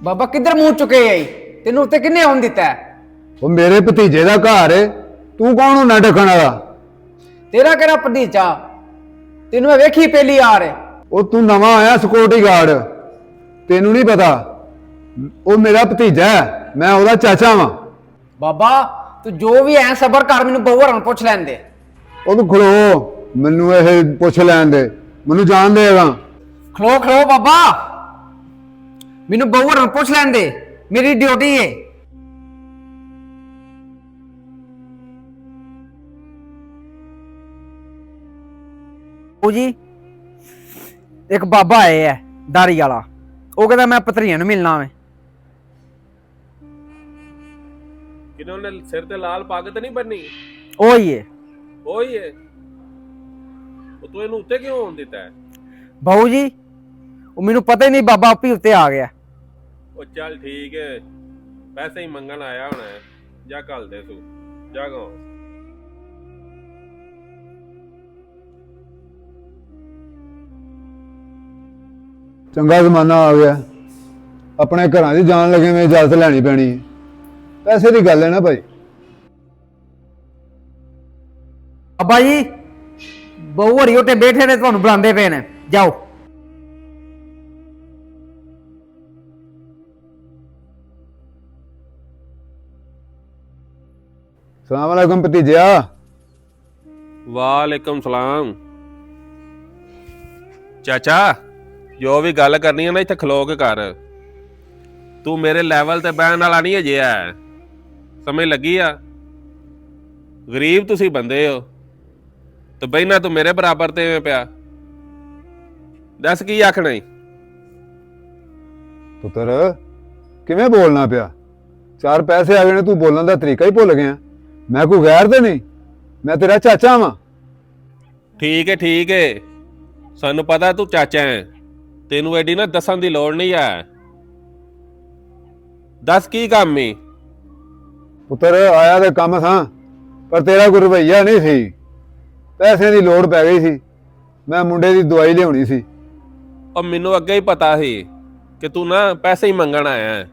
ਬਾਬਾ ਕਿੱਧਰ ਮੂੰਹ ਚੁੱਕੇ ਆਈ? ਤੈਨੂੰ ਉੱਤੇ ਕਿੰਨੇ ਆਉਣ ਦਿੱਤਾ ਹੈ? ਉਹ ਮੇਰੇ ਭਤੀਜੇ ਦਾ ਘਰ ਏ, ਤੂੰ ਕੌਣ ਹੁੰਦਾ ਢੱਕਣ ਵਾਲਾ? ਤੇਰਾ ਕਿਹੜਾ ਭਤੀਜਾ? ਤੈਨੂੰ ਮੈਂ ਵੇਖੀ ਪਹਿਲੀ ਯਾਰ। ਉਹ ਤੂੰ ਨਵਾਂ ਆਇਆ ਸਿਕਿਉਰਿਟੀ ਗਾਰਡ, ਤੈਨੂੰ ਨਹੀਂ ਪਤਾ? ਉਹ ਮੇਰਾ ਭਤੀਜਾ ਹੈ, ਮੈਂ ਉਹਦਾ ਚਾਚਾ ਵਾਂ। ਬਾਬਾ ਤੂੰ ਜੋ ਵੀ ਐ ਸਬਰ ਕਰ, ਮੈਨੂੰ ਬਹੂ ਹਰਾਂ ਪੁੱਛ ਲੈਣ ਦੇ। ਉਹ ਤੂੰ ਖਲੋ, ਮੈਨੂੰ ਇਹ ਪੁੱਛ ਲੈਣ ਦੇ, ਮੈਨੂੰ ਜਾਣ ਦੇਗਾ। ਖਲੋ ਖਲੋ ਬਾਬਾ, ਮੈਨੂੰ ਬਹੂ ਹਰਾਂ ਪੁੱਛ ਲੈਣ ਦੇ, ਮੇਰੀ ਡਿਊਟੀ ਹੈ। ਉਹ ਜੀ ਇੱਕ ਬਾਬਾ ਆਏ ਹੈ ਦਾੜੀ ਵਾਲਾ, ਉਹ ਕਹਿੰਦਾ ਮੈਂ ਭਤਰੀਆਂ ਨੂੰ ਮਿਲਣਾ ਵੇ। ਕਿਨਾਂ ਨੇ ਸਿਰ ਤੇ ਲਾਲ ਪੱਗ ਤੇ ਨਹੀਂ ਬੰਨੀ? ਉਹ ਹੀ ਹੈ। ਉਹੀ ਹੈ। ਉਹ ਤੂੰ ਇਹਨੂੰ ਉੱਤੇ ਕਿਉਂ ਆਉਣ ਦਿੱਤਾ ਹੈ? ਬਾਊ ਜੀ ਉਹ ਮੈਨੂੰ ਪਤਾ ਹੀ ਨਹੀਂ, ਬਾਬਾ ਆਪੇ ਉੱਤੇ ਆ ਗਿਆ। ਉਹ ਚੱਲ ਠੀਕ ਹੈ, ਪੈਸੇ ਹੀ ਮੰਗਣ ਆਇਆ ਹੋਣਾ ਹੈ। ਜਾ ਘੱਲ ਦੇ ਤੂੰ, ਜਾ ਗਾ। ਚੰਗਾ ਜ਼ਮਾਨਾ ਆ ਗਿਆ, ਆਪਣੇ ਘਰਾਂ 'ਚ ਜਾਣ ਲੱਗੇ ਮੈਂ ਇਜਾਜ਼ਤ ਲੈਣੀ ਪੈਣੀ ਹੈ। ਪੈਸੇ ਦੀ ਗੱਲ ਹੈ ਨਾ ਭਾਈ। ਬਾਬਾ ਜੀ ਬਹੂ ਹਰੀ ਉੱਤੇ ਬੈਠੇ ਨੇ, ਤੁਹਾਨੂੰ ਬੁਲਾਉਂਦੇ ਪਏ ਨੇ, ਜਾਓ। ਸਲਾਮ ਅਲੈਕੁਮ ਭਤੀਜਿਆ। ਵਾਲੇਕੁਮ ਸਲਾਮ। ਚਾਚਾ ਜੋ ਵੀ ਗੱਲ ਕਰਨੀ ਹੈ ਨਾ ਇੱਥੇ ਖਲੋ ਕੇ ਕਰ। ਤੂੰ ਮੇਰੇ ਲੈਵਲ ਤੇ ਬਹਿਣ ਵਾਲਾ ਨਹੀਂ ਅਜੇ ਹੈ, ਸਮਝ ਲੱਗੀ ਆ? ਗਰੀਬ ਤੁਸੀਂ ਬੰਦੇ ਹੋ ਤੇ ਬਹਿਣਾ ਤੂੰ ਮੇਰੇ ਬਰਾਬਰ ਤੇ ਪਿਆ। ਦੱਸ ਕੀ ਆਖਣਾ ਈ? ਪੁੱਤਰ ਕਿਵੇਂ ਬੋਲਣਾ ਪਿਆ? ਚਾਰ ਪੈਸੇ ਆ ਗਏ ਨੇ, ਤੂੰ ਬੋਲਣ ਦਾ ਤਰੀਕਾ ਹੀ ਭੁੱਲ ਗਿਆ। ਮੈਂ ਕੋਈ ਗੈਰ ਤੇ ਨਹੀਂ, ਮੈਂ ਤੇਰਾ ਚਾਚਾ ਵਾਂ। ਠੀਕ ਹੈ ਠੀਕ ਹੈ, ਸਾਨੂੰ ਪਤਾ ਤੂੰ ਚਾਚਾ ਹੈ, ਤੈਨੂੰ ਐਡੀ ਨਾ ਦੱਸਣ ਦੀ ਲੋੜ ਨਹੀਂ ਹੈ। ਦੱਸ ਕੀ ਕੰਮ ਈ? ਪੁੱਤਰ ਆਇਆ ਤੇ ਕੰਮ ਸਾਂ, ਪਰ ਤੇਰਾ ਕੋਈ ਰਵੱਈਆ ਨਹੀਂ ਸੀ। ਪੈਸੇ ਦੀ ਲੋੜ ਪੈ ਗਈ ਸੀ, ਮੈਂ ਮੁੰਡੇ ਦੀ ਦਵਾਈ ਲਿਆਉਣੀ ਸੀ। ਉਹ ਮੈਨੂੰ ਅੱਗੇ ਹੀ ਪਤਾ ਸੀ ਕਿ ਤੂੰ ਨਾ ਪੈਸੇ ਹੀ ਮੰਗਣ ਆਇਆ ਹੈ।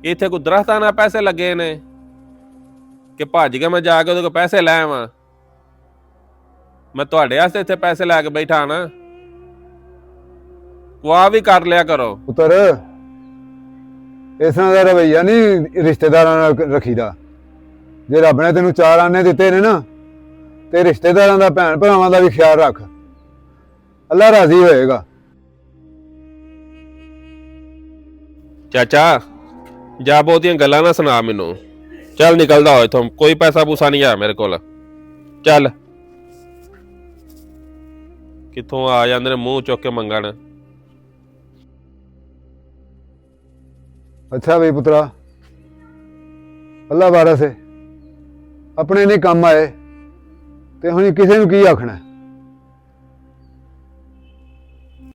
ਇੱਥੇ ਕੋਈ ਦਰਖਤਾਂ ਨਾਲ ਪੈਸੇ ਲੱਗੇ ਨੇ ਕਿ ਭੱਜ ਕੇ ਮੈਂ ਜਾ ਕੇ ਉਹਦੇ ਕੋਲ ਪੈਸੇ ਲੈ ਆਵਾਂ? ਮੈਂ ਤੁਹਾਡੇ ਵਾਸਤੇ ਇੱਥੇ ਪੈਸੇ ਲੈ ਕੇ ਬੈਠਾ ਨਾ, ਵਾਹ ਵੀ ਕਰ ਲਿਆ ਕਰੋ। ਪੁੱਤਰ ਇਸ ਤਰ੍ਹਾਂ ਦਾ ਰਵੱਈਆ ਨਹੀਂ ਰਿਸ਼ਤੇਦਾਰਾਂ ਨਾਲ ਰੱਖੀਦਾ। ਜੇ ਰੱਬ ਨੇ ਤੈਨੂੰ ਚਾਰ ਆਨੇ ਦਿੱਤੇ ਨੇ ਨਾ, ਤੇ ਰਿਸ਼ਤੇਦਾਰਾਂ ਦਾ, ਭੈਣ ਭਰਾਵਾਂ ਦਾ ਵੀ ਖਿਆਲ ਰੱਖ, ਅੱਲਾ ਰਾਜ਼ੀ ਹੋਏਗਾ। ਚਾਚਾ ਜਾ ਬਹੁਤੀਆਂ ਗੱਲਾਂ ਨਾ ਸੁਣਾ ਮੈਨੂੰ, ਚੱਲ ਨਿਕਲਦਾ ਹੋ ਇੱਥੋਂ, ਕੋਈ ਪੈਸਾ ਪੂਸਾ ਨਹੀਂ ਆ ਮੇਰੇ ਕੋਲ। ਚੱਲ, ਕਿੱਥੋਂ ਆ ਜਾਂਦੇ ਨੇ ਮੂੰਹ ਚੁੱਕ ਕੇ ਮੰਗਣ। ਅੱਛਾ ਵੀ ਪੁੱਤਰਾ, ਅੱਲਾ ਵਾਰਸ ਹੈ, ਆਪਣੇ ਨੇ ਕੰਮ ਆਏ ਤੇ ਹੁਣ ਕਿਸੇ ਨੂੰ ਕੀ ਆਖਣਾ।